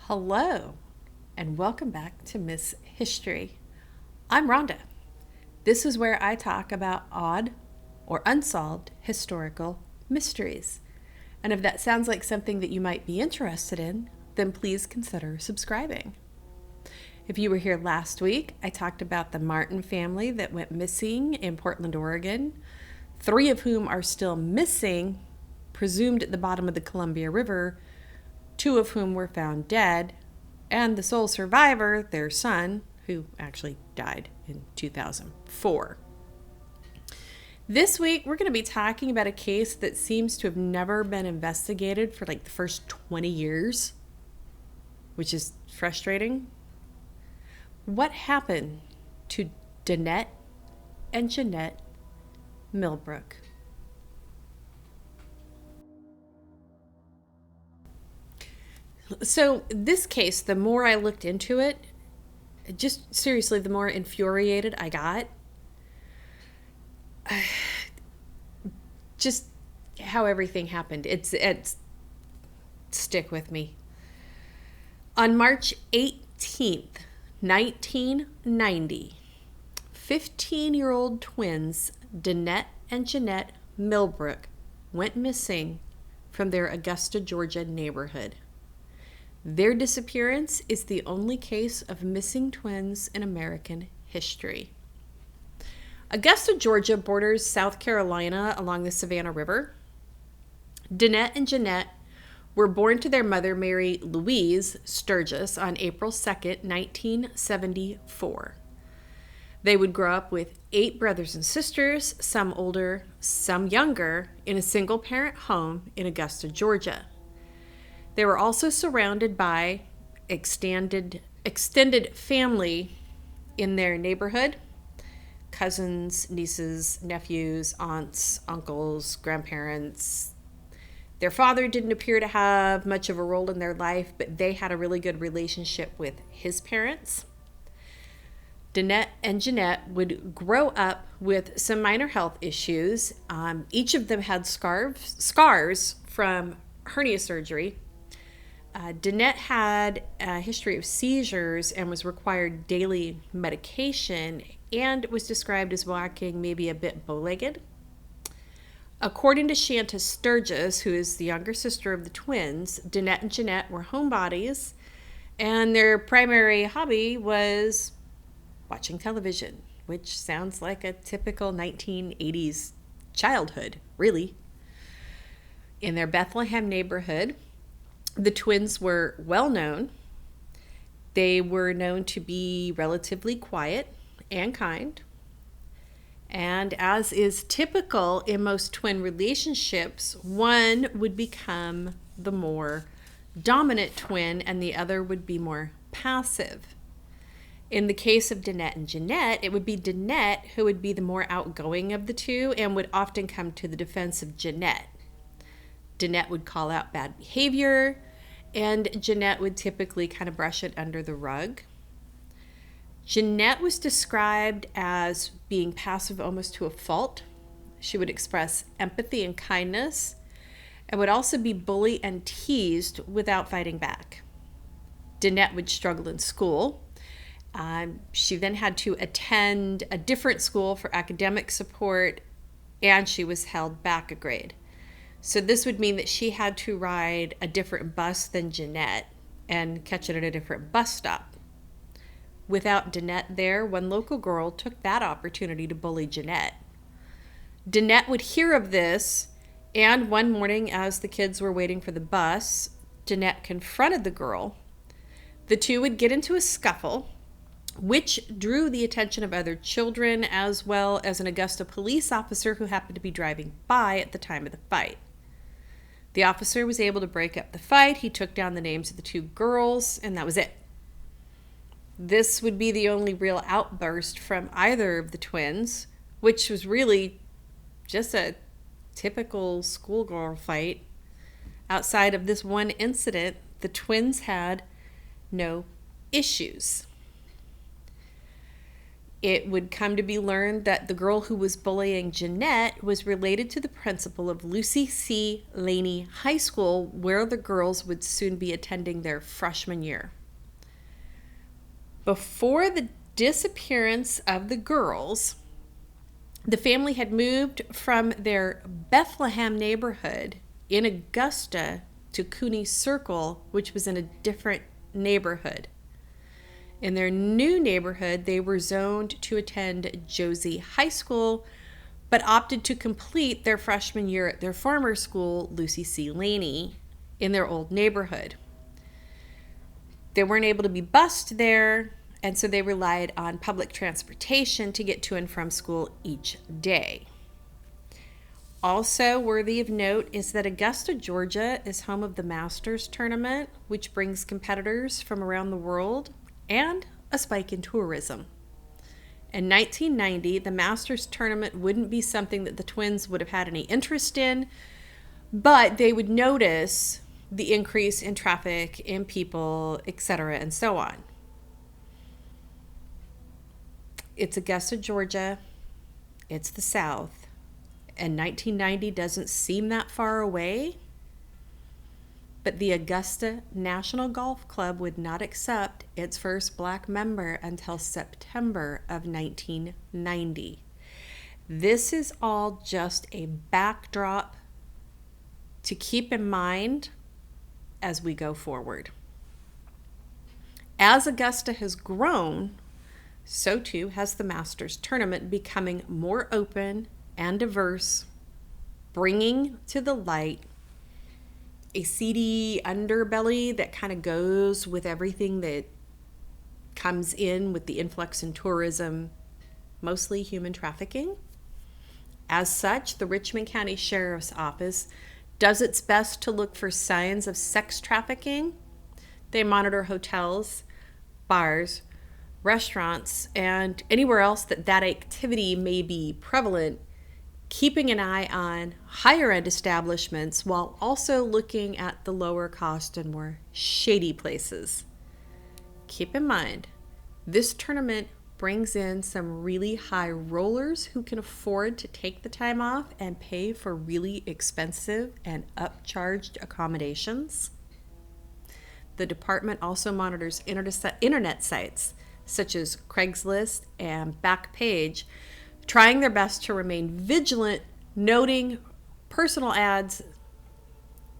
Hello, and welcome back to MysHistory. I'm Rhonda. This is where I talk about odd or unsolved historical mysteries. And if that sounds like something that you might be interested in, then please consider subscribing. If you were here last week, I talked about the Martin family that went missing in Portland, Oregon, 3 of whom are still missing, presumed at the bottom of the Columbia River, 2 of whom were found dead, and the sole survivor, their son, who actually died in 2004. This week, we're going to be talking about a case that seems to have never been investigated for like the first 20 years, which is frustrating. What happened to Danette and Jeanette Millbrook? So this case, the more I looked into it, just seriously, the more infuriated I got. Just how everything happened. It's stick with me. On March 18th, 1990, 15-year-old twins Danette and Jeanette Millbrook went missing from their Augusta, Georgia neighborhood. Their disappearance is the only case of missing twins in American history. Augusta, Georgia borders South Carolina along the Savannah River. Danette and Jeanette were born to their mother, Mary Louise Sturgis, on April 2nd, 1974. They would grow up with 8 brothers and sisters, some older, some younger, in a single-parent home in Augusta, Georgia. They were also surrounded by extended family in their neighborhood: cousins, nieces, nephews, aunts, uncles, grandparents. Their father didn't appear to have much of a role in their life, but they had a really good relationship with his parents. Danette and Jeanette would grow up with some minor health issues. Each of them had scars from hernia surgery. Danette had a history of seizures and was required daily medication and was described as walking maybe a bit bow-legged. According to Shanta Sturgis, who is the younger sister of the twins, Danette and Jeanette were homebodies, and their primary hobby was watching television, which sounds like a typical 1980s childhood, really. In their Bethlehem neighborhood, the twins were well known. They were known to be relatively quiet and kind. And as is typical in most twin relationships, one would become the more dominant twin and the other would be more passive. In the case of Danette and Jeanette, it would be Danette who would be the more outgoing of the two and would often come to the defense of Jeanette. Danette would call out bad behavior, and Jeanette would typically kind of brush it under the rug. Jeanette was described as being passive almost to a fault. She would express empathy and kindness, and would also be bullied and teased without fighting back. Danette would struggle in school. She then had to attend a different school for academic support, and she was held back a grade. So this would mean that she had to ride a different bus than Jeanette and catch it at a different bus stop. Without Danette there, one local girl took that opportunity to bully Jeanette. Danette would hear of this, and one morning as the kids were waiting for the bus, Danette confronted the girl. The two would get into a scuffle, which drew the attention of other children as well as an Augusta police officer who happened to be driving by at the time of the fight. The officer was able to break up the fight. He took down the names of the 2 girls, and that was it. This would be the only real outburst from either of the twins, which was really just a typical schoolgirl fight. Outside of this one incident, the twins had no issues. It would come to be learned that the girl who was bullying Jeanette was related to the principal of Lucy C. Laney High School, where the girls would soon be attending their freshman year. Before the disappearance of the girls, the family had moved from their Bethlehem neighborhood in Augusta to Cooney Circle, which was in a different neighborhood. In their new neighborhood, they were zoned to attend Josie High School, but opted to complete their freshman year at their former school, Lucy C. Laney, in their old neighborhood. They weren't able to be bused there, and so they relied on public transportation to get to and from school each day. Also worthy of note is that Augusta, Georgia is home of the Masters tournament, which brings competitors from around the world, and a spike in tourism. In 1990, the Masters tournament wouldn't be something that the Twins would have had any interest in, but they would notice the increase in traffic, in people, etc., and so on. It's Augusta, Georgia. It's the South. And 1990 doesn't seem that far away. But the Augusta National Golf Club would not accept its first black member until September of 1990. This is all just a backdrop to keep in mind as we go forward. As Augusta has grown, so too has the Masters tournament, becoming more open and diverse, bringing to the light a seedy underbelly that kind of goes with everything that comes in with the influx in tourism, mostly human trafficking. As such, the Richmond County Sheriff's Office does its best to look for signs of sex trafficking. They monitor hotels, bars, restaurants, and anywhere else that activity may be prevalent, keeping an eye on higher end establishments while also looking at the lower cost and more shady places. Keep in mind, this tournament brings in some really high rollers who can afford to take the time off and pay for really expensive and upcharged accommodations. The department also monitors internet sites such as Craigslist and Backpage, trying their best to remain vigilant, noting personal ads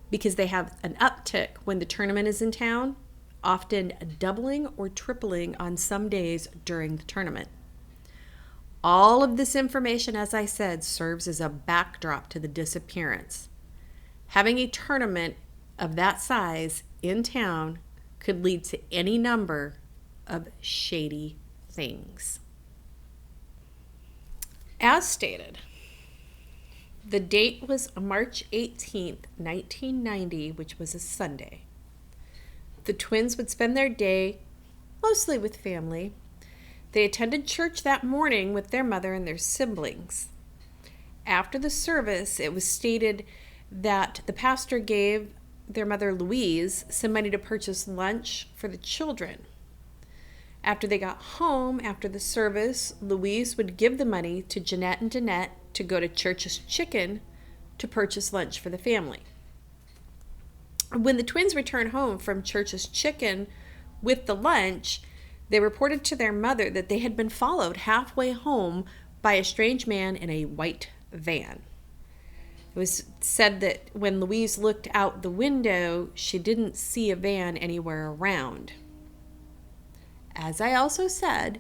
because they have an uptick when the tournament is in town, often doubling or tripling on some days during the tournament. All of this information, as I said, serves as a backdrop to the disappearance. Having a tournament of that size in town could lead to any number of shady things. As stated, the date was March 18th, 1990, which was a Sunday. The twins would spend their day mostly with family. They attended church that morning with their mother and their siblings. After the service, it was stated that the pastor gave their mother, Louise, some money to purchase lunch for the children. After they got home, after the service, Louise would give the money to Jeanette and Danette to go to Church's Chicken to purchase lunch for the family. When the twins returned home from Church's Chicken with the lunch, they reported to their mother that they had been followed halfway home by a strange man in a white van. It was said that when Louise looked out the window, she didn't see a van anywhere around. As I also said,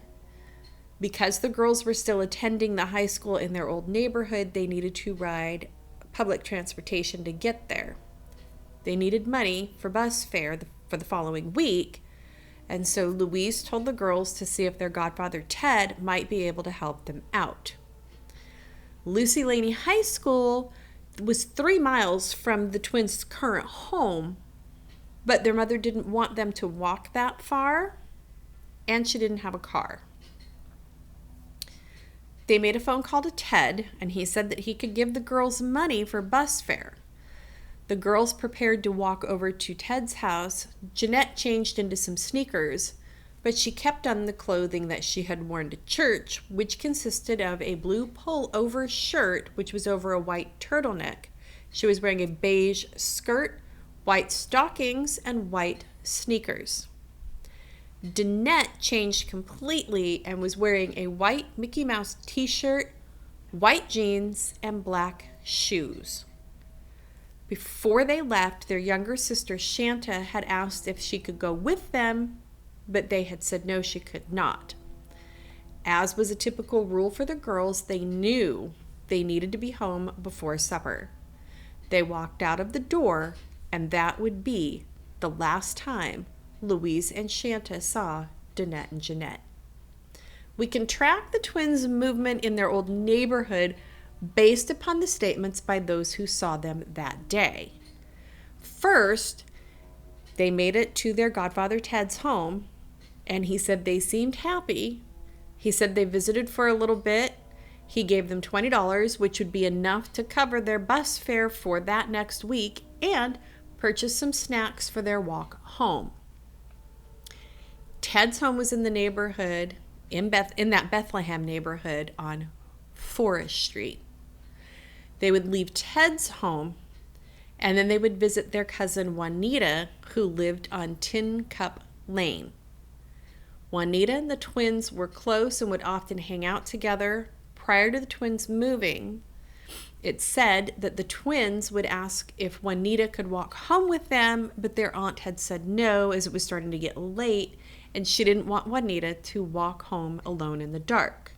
because the girls were still attending the high school in their old neighborhood, they needed to ride public transportation to get there. They needed money for bus fare for the following week, and so Louise told the girls to see if their godfather Ted might be able to help them out. Lucy Laney High School was 3 miles from the twins' current home, but their mother didn't want them to walk that far, and she didn't have a car. They made a phone call to Ted, and he said that he could give the girls money for bus fare. The girls prepared to walk over to Ted's house. Jeanette changed into some sneakers, but she kept on the clothing that she had worn to church, which consisted of a blue pull-over shirt, which was over a white turtleneck. She was wearing a beige skirt, white stockings, and white sneakers. Danette changed completely and was wearing a white Mickey Mouse t-shirt, white jeans, and black shoes. Before they left, their younger sister Shanta had asked if she could go with them, but they had said no, she could not. As was a typical rule for the girls, they knew they needed to be home before supper. They walked out of the door, and that would be the last time Louise and Shanta saw Danette and Jeanette. We can track the twins' movement in their old neighborhood based upon the statements by those who saw them that day. First, they made it to their godfather Ted's home, and he said they seemed happy. He said they visited for a little bit. He gave them $20, which would be enough to cover their bus fare for that next week, and purchased some snacks for their walk home. Ted's home was in the neighborhood, in that Bethlehem neighborhood on Forest Street. They would leave Ted's home, and then they would visit their cousin Juanita, who lived on Tin Cup Lane. Juanita and the twins were close and would often hang out together. Prior to the twins moving, it said that the twins would ask if Juanita could walk home with them, but their aunt had said no, as it was starting to get late, and she didn't want Juanita to walk home alone in the dark.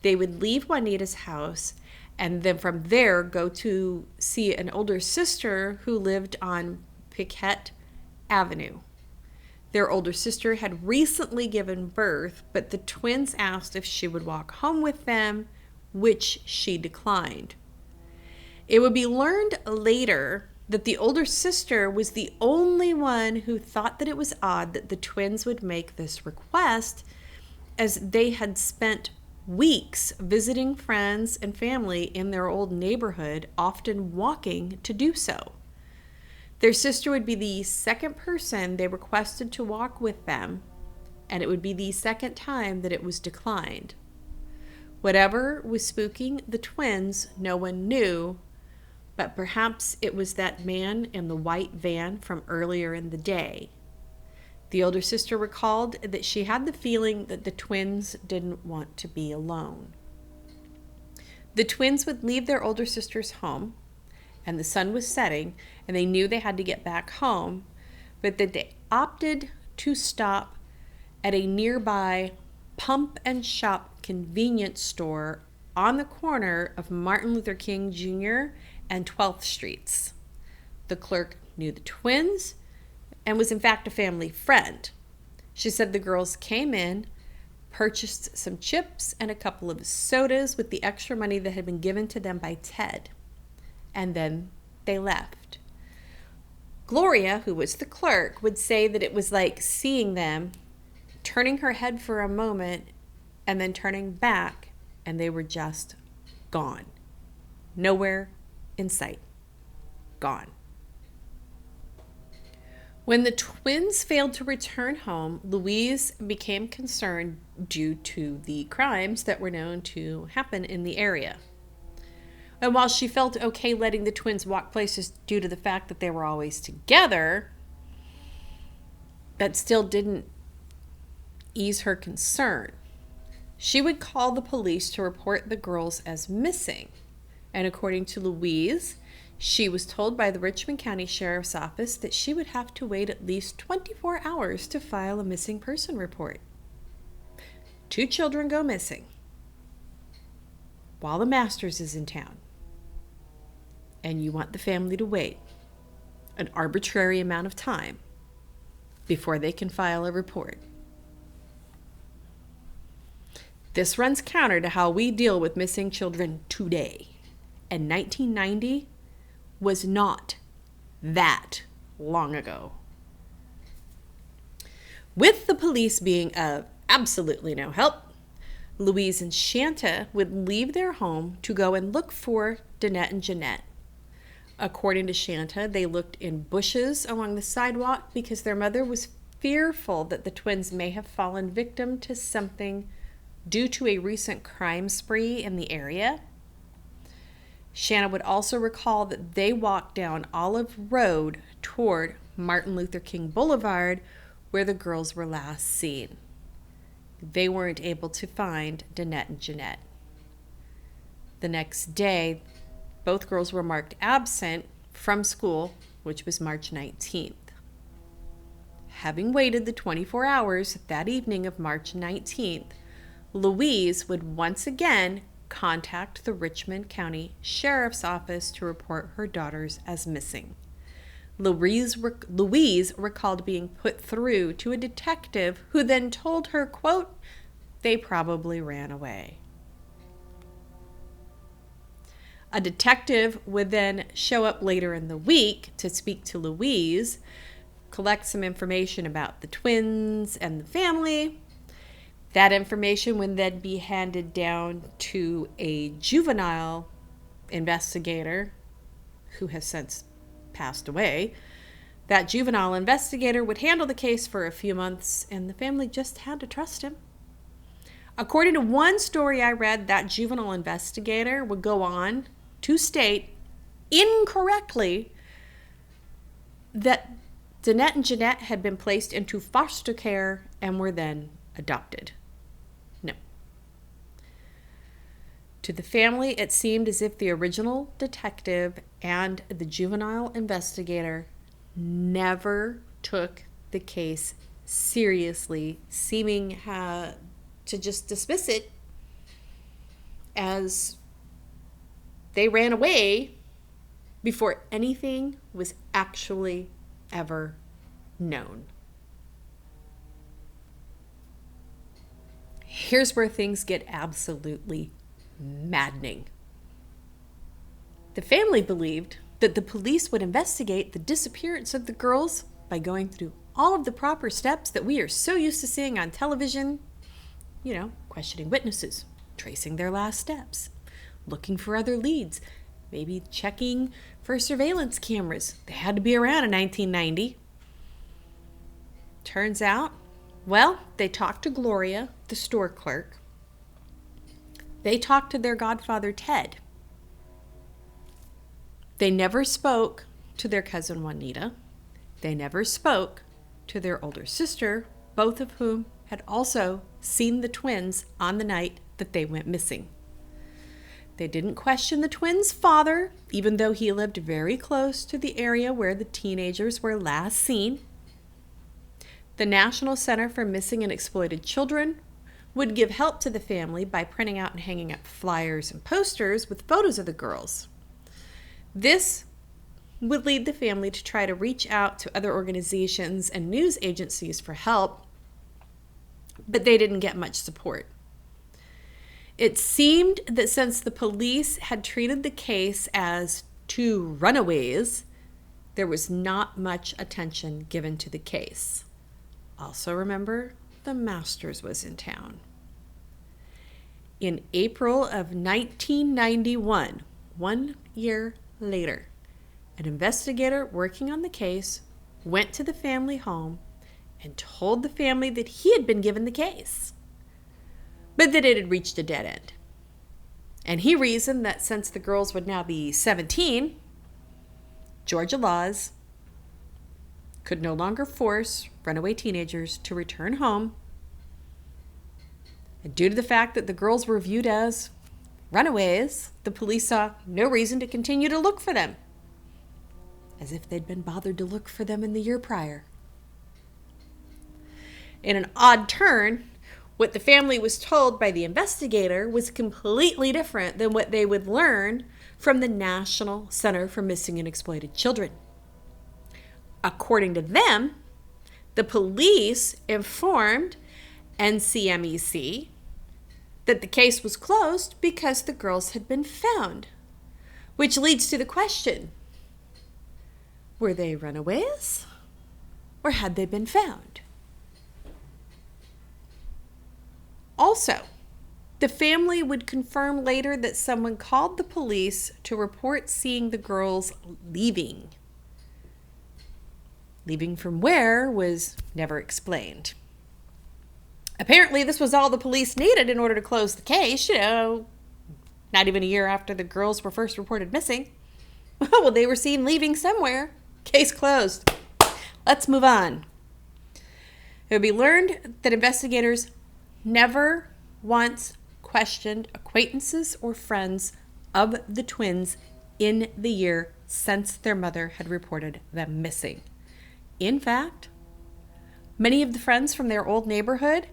They would leave Juanita's house and then from there go to see an older sister who lived on Piquette Avenue. Their older sister had recently given birth, but the twins asked if she would walk home with them, which she declined. It would be learned later that the older sister was the only one who thought that it was odd that the twins would make this request, as they had spent weeks visiting friends and family in their old neighborhood, often walking to do so. Their sister would be the second person they requested to walk with them, and it would be the second time that it was declined. Whatever was spooking the twins, no one knew, but perhaps it was that man in the white van from earlier in the day. The older sister recalled that she had the feeling that the twins didn't want to be alone. The twins would leave their older sister's home, and the sun was setting, and they knew they had to get back home, but that they opted to stop at a nearby pump and shop convenience store on the corner of Martin Luther King Jr. and 12th Streets. The clerk knew the twins and was in fact a family friend. She said the girls came in, purchased some chips and a couple of sodas with the extra money that had been given to them by Ted, and then they left. Gloria, who was the clerk, would say that it was like seeing them, turning her head for a moment and then turning back, and they were just gone. Nowhere in sight. Gone. When the twins failed to return home, Louise became concerned due to the crimes that were known to happen in the area. And while she felt okay letting the twins walk places due to the fact that they were always together, that still didn't ease her concern. She would call the police to report the girls as missing. And according to Louise, she was told by the Richmond County Sheriff's Office that she would have to wait at least 24 hours to file a missing person report. 2 children go missing while the Masters is in town. And you want the family to wait an arbitrary amount of time before they can file a report. This runs counter to how we deal with missing children today. And 1990 was not that long ago. With the police being of absolutely no help, Louise and Shanta would leave their home to go and look for Danette and Jeanette. According to Shanta, they looked in bushes along the sidewalk because their mother was fearful that the twins may have fallen victim to something due to a recent crime spree in the area. Shanna would also recall that they walked down Olive Road toward Martin Luther King Boulevard, where the girls were last seen. They weren't able to find Danette and Jeanette. The next day, both girls were marked absent from school, which was March 19th. Having waited the 24 hours that evening of March 19th, Louise would once again contact the Richmond County Sheriff's Office to report her daughters as missing. Louise recalled being put through to a detective who then told her, quote, "They probably ran away." A detective would then show up later in the week to speak to Louise, collect some information about the twins and the family. That information would then be handed down to a juvenile investigator who has since passed away. That juvenile investigator would handle the case for a few months, and the family just had to trust him. According to one story I read, that juvenile investigator would go on to state incorrectly that Danette and Jeanette had been placed into foster care and were then adopted. No. To the family, it seemed as if the original detective and the juvenile investigator never took the case seriously, seeming to just dismiss it as they ran away before anything was actually ever known. Here's where things get absolutely maddening. The family believed that the police would investigate the disappearance of the girls by going through all of the proper steps that we are so used to seeing on television. Questioning witnesses, tracing their last steps, looking for other leads, maybe checking for surveillance cameras. They had to be around in 1990. Turns out, they talked to Gloria, the store clerk. They talked to their godfather, Ted. They never spoke to their cousin, Juanita. They never spoke to their older sister, both of whom had also seen the twins on the night that they went missing. They didn't question the twins' father, even though he lived very close to the area where the teenagers were last seen. The National Center for Missing and Exploited Children would give help to the family by printing out and hanging up flyers and posters with photos of the girls. This would lead the family to try to reach out to other organizations and news agencies for help, but they didn't get much support. It seemed that since the police had treated the case as two runaways, there was not much attention given to the case. Also remember, the Masters was in town. In April of 1991, 1 year later, an investigator working on the case went to the family home and told the family that he had been given the case, but that it had reached a dead end. And he reasoned that since the girls would now be 17, Georgia laws could no longer force runaway teenagers to return home. And due to the fact that the girls were viewed as runaways, the police saw no reason to continue to look for them, as if they'd been bothered to look for them in the year prior. In an odd turn, what the family was told by the investigator was completely different than what they would learn from the National Center for Missing and Exploited Children. According to them, the police informed NCMEC that the case was closed because the girls had been found, which leads to the question, were they runaways or had they been found? Also, the family would confirm later that someone called the police to report seeing the girls leaving. Leaving from where was never explained. Apparently, this was all the police needed in order to close the case, not even a year after the girls were first reported missing. Well, they were seen leaving somewhere. Case closed. Let's move on. It would be learned that investigators never once questioned acquaintances or friends of the twins in the year since their mother had reported them missing. In fact, many of the friends from their old neighborhood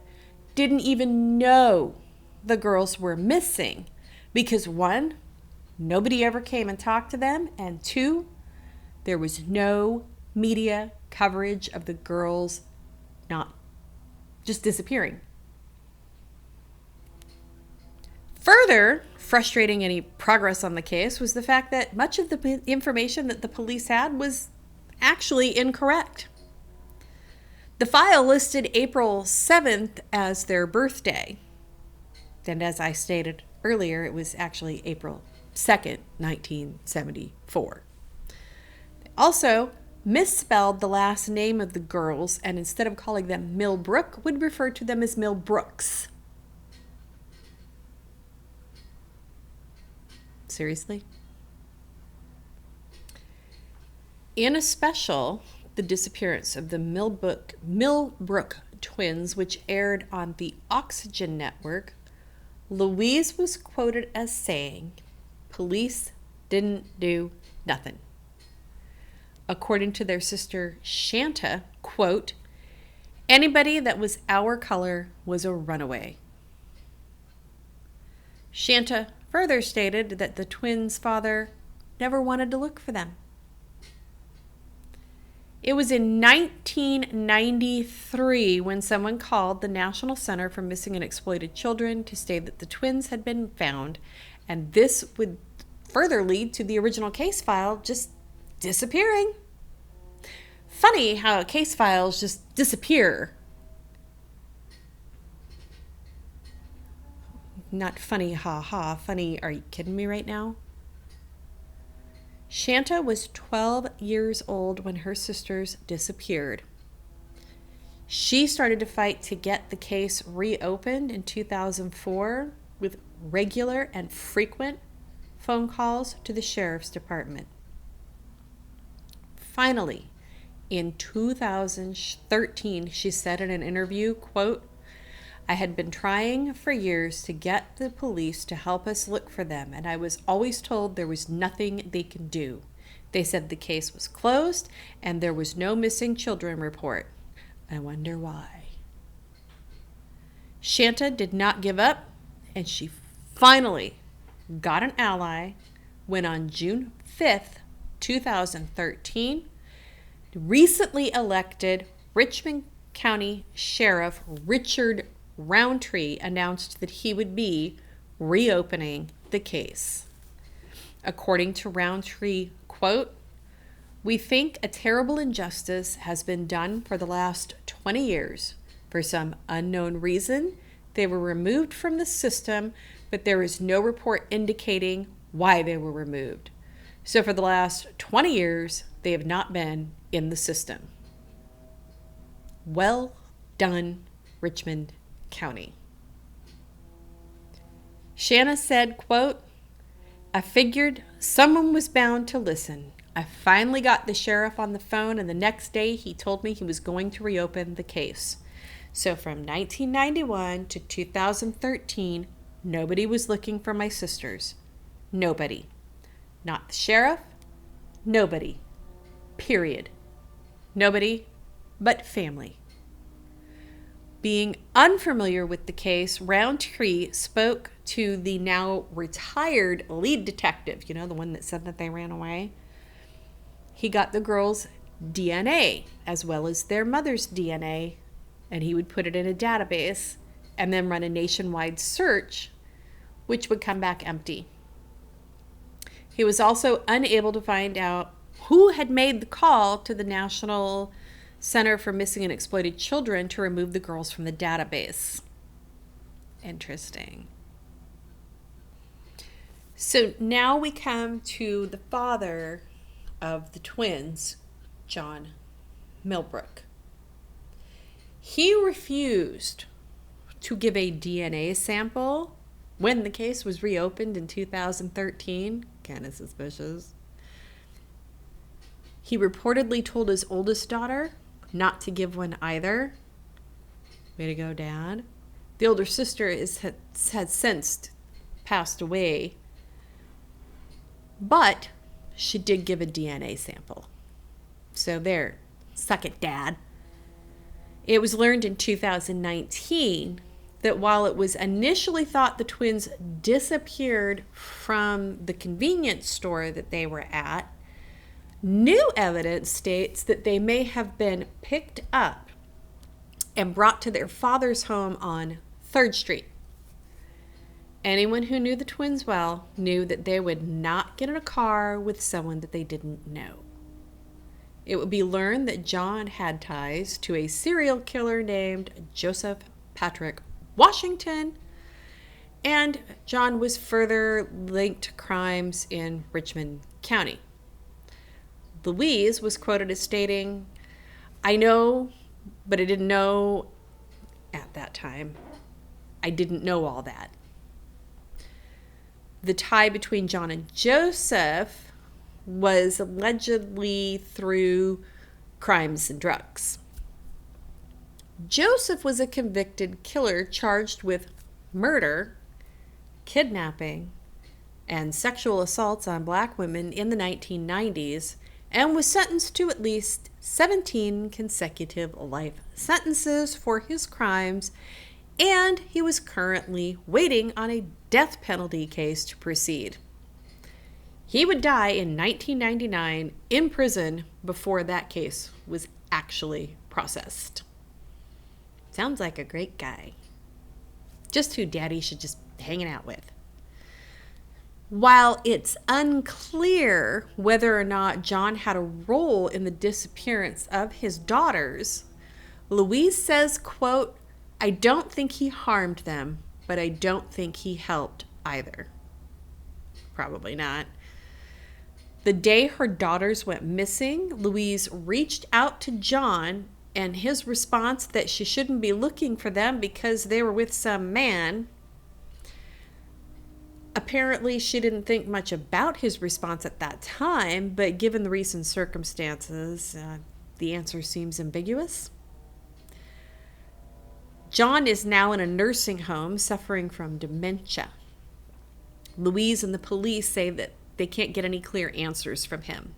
didn't even know the girls were missing because, one, nobody ever came and talked to them, and two, there was no media coverage of the girls not just disappearing. Further frustrating any progress on the case was the fact that much of the information that the police had was actually incorrect. The file listed April 7th as their birthday. And as I stated earlier, it was actually April 2nd, 1974. They also misspelled the last name of the girls, and instead of calling them Millbrook, would refer to them as Millbrooks. Seriously? In a special, The Disappearance of the Millbrook Twins, which aired on the Oxygen Network, Louise was quoted as saying, "Police didn't do nothing." According to their sister Shanta, quote, "Anybody that was our color was a runaway." Shanta further stated that the twins' father never wanted to look for them. It was in 1993 when someone called the National Center for Missing and Exploited Children to say that the twins had been found, and this would further lead to the original case file just disappearing. Funny how case files just disappear. Not funny, ha ha. Funny, are you kidding me right now? Shanta was 12 years old when her sisters disappeared. She started to fight to get the case reopened in 2004 with regular and frequent phone calls to the sheriff's department. Finally, in 2013, she said in an interview, quote, "I had been trying for years to get the police to help us look for them, and I was always told there was nothing they could do. They said the case was closed and there was no missing children report. I wonder why." Shanta did not give up, and she finally got an ally when on June 5th, 2013, recently elected Richmond County Sheriff Richard Roundtree announced that he would be reopening the case. According to Roundtree, quote, "We think a terrible injustice has been done for the last 20 years. For some unknown reason, they were removed from the system, but there is no report indicating why they were removed. So for the last 20 years, they have not been in the system. Well done, Richmond County." Shanna said, quote, "I figured someone was bound to listen. I finally got the sheriff on the phone, and the next day he told me he was going to reopen the case. So from 1991 to 2013, nobody was looking for my sisters. Nobody. Not the sheriff. Nobody. Period. Nobody but family." Being unfamiliar with the case, Roundtree spoke to the now retired lead detective, the one that said that they ran away. He got the girls' DNA as well as their mother's DNA, and he would put it in a database and then run a nationwide search, which would come back empty. He was also unable to find out who had made the call to the National Center for Missing and Exploited Children to remove the girls from the database. Interesting. So now we come to the father of the twins, John Millbrook. He refused to give a DNA sample when the case was reopened in 2013. Kind of suspicious. He reportedly told his oldest daughter not to give one either. Way to go, Dad. The older sister has since passed away, but she did give a DNA sample. So there, suck it, Dad. It was learned in 2019 that while it was initially thought the twins disappeared from the convenience store that they were at, new evidence states that they may have been picked up and brought to their father's home on 3rd Street. Anyone who knew the twins well knew that they would not get in a car with someone that they didn't know. It would be learned that John had ties to a serial killer named Joseph Patrick Washington, and John was further linked to crimes in Richmond County. Louise was quoted as stating, "I know, but I didn't know at that time. I didn't know all that." The tie between John and Joseph was allegedly through crimes and drugs. Joseph was a convicted killer charged with murder, kidnapping, and sexual assaults on black women in the 1990s, and was sentenced to at least 17 consecutive life sentences for his crimes, and he was currently waiting on a death penalty case to proceed. He would die in 1999 in prison before that case was actually processed. Sounds like a great guy. Just who Daddy should just be hanging out with. While it's unclear whether or not John had a role in the disappearance of his daughters, Louise says, quote, "I don't think he harmed them, but I don't think he helped either." Probably not. The day her daughters went missing, Louise reached out to John, and his response that she shouldn't be looking for them because they were with some man. Apparently, she didn't think much about his response at that time, but given the recent circumstances, the answer seems ambiguous. John is now in a nursing home suffering from dementia. Louise and the police say that they can't get any clear answers from him.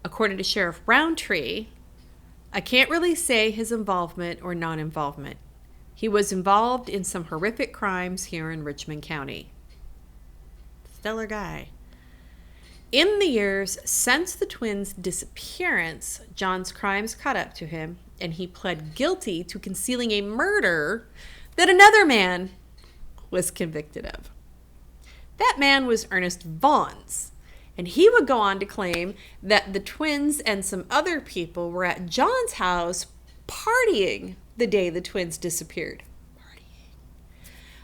According to Sheriff Roundtree, "I can't really say his involvement or non-involvement. He was involved in some horrific crimes here in Richmond County." Stellar guy. In the years since the twins' disappearance, John's crimes caught up to him, and he pled guilty to concealing a murder that another man was convicted of. That man was Ernest Vaughn's, and he would go on to claim that the twins and some other people were at John's house partying the day the twins disappeared.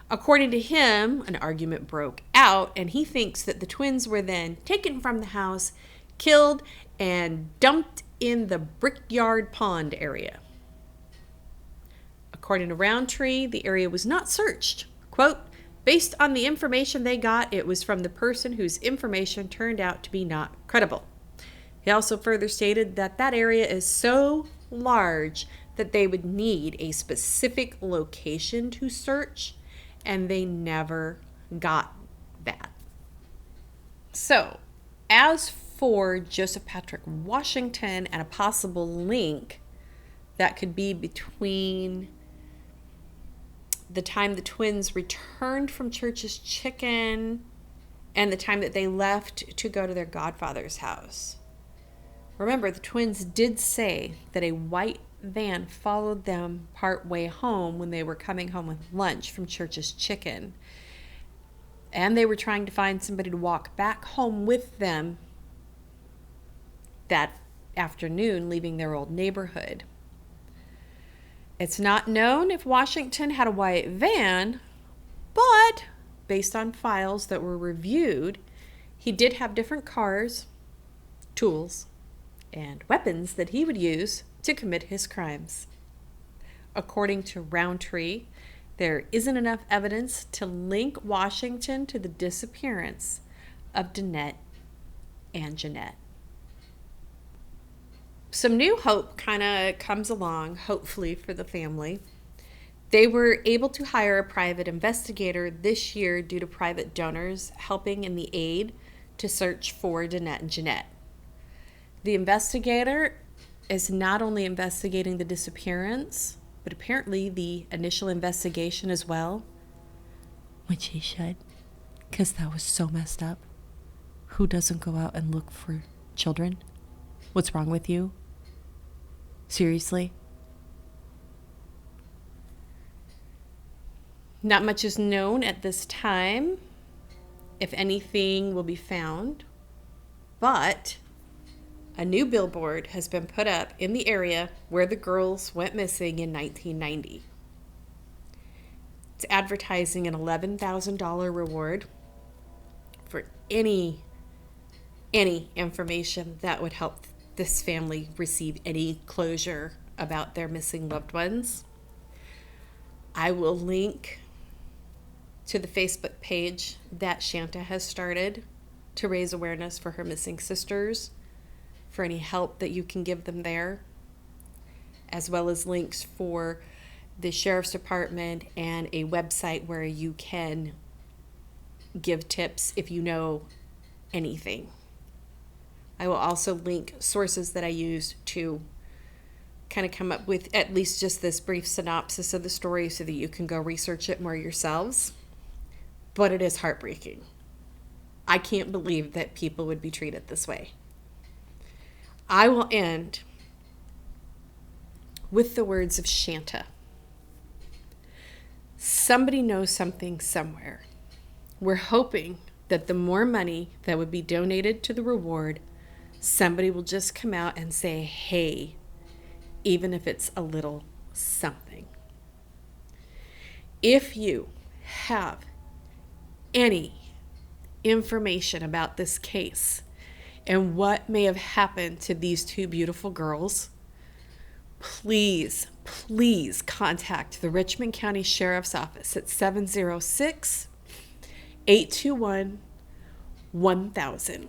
According to him, an argument broke out, and he thinks that the twins were then taken from the house, killed, and dumped in the Brickyard Pond area. According to Roundtree, the area was not searched. Quote, "Based on the information they got, it was from the person whose information turned out to be not credible." He also further stated that that area is so large that they would need a specific location to search, and they never got that. So, as for Joseph Patrick Washington and a possible link that could be between the time the twins returned from Church's Chicken and the time that they left to go to their godfather's house. Remember, the twins did say that a white van followed them part way home when they were coming home with lunch from Church's Chicken. And they were trying to find somebody to walk back home with them that afternoon, leaving their old neighborhood. It's not known if Washington had a white van, but based on files that were reviewed, he did have different cars, tools, and weapons that he would use to commit his crimes. According to Roundtree, there isn't enough evidence to link Washington to the disappearance of Danette and Jeanette. Some new hope kind of comes along, hopefully, for the family. They were able to hire a private investigator this year due to private donors helping in the aid to search for Danette and Jeanette. The investigator is not only investigating the disappearance, but apparently the initial investigation as well, which he should, because that was so messed up. Who doesn't go out and look for children? What's wrong with you? Seriously? Not much is known at this time, if anything will be found, but a new billboard has been put up in the area where the girls went missing in 1990. It's advertising an $11,000 reward for any information that would help this family receive any closure about their missing loved ones. I will link to the Facebook page that Shanta has started to raise awareness for her missing sisters, for any help that you can give them there, as well as links for the sheriff's department and a website where you can give tips if you know anything. I will also link sources that I used to kind of come up with at least just this brief synopsis of the story so that you can go research it more yourselves. But it is heartbreaking. I can't believe that people would be treated this way. I will end with the words of Shanta. Somebody knows something somewhere. We're hoping that the more money that would be donated to the reward, somebody will just come out and say, hey, even if it's a little something. If you have any information about this case and what may have happened to these two beautiful girls, please contact the Richmond County Sheriff's Office at 706-821-1000.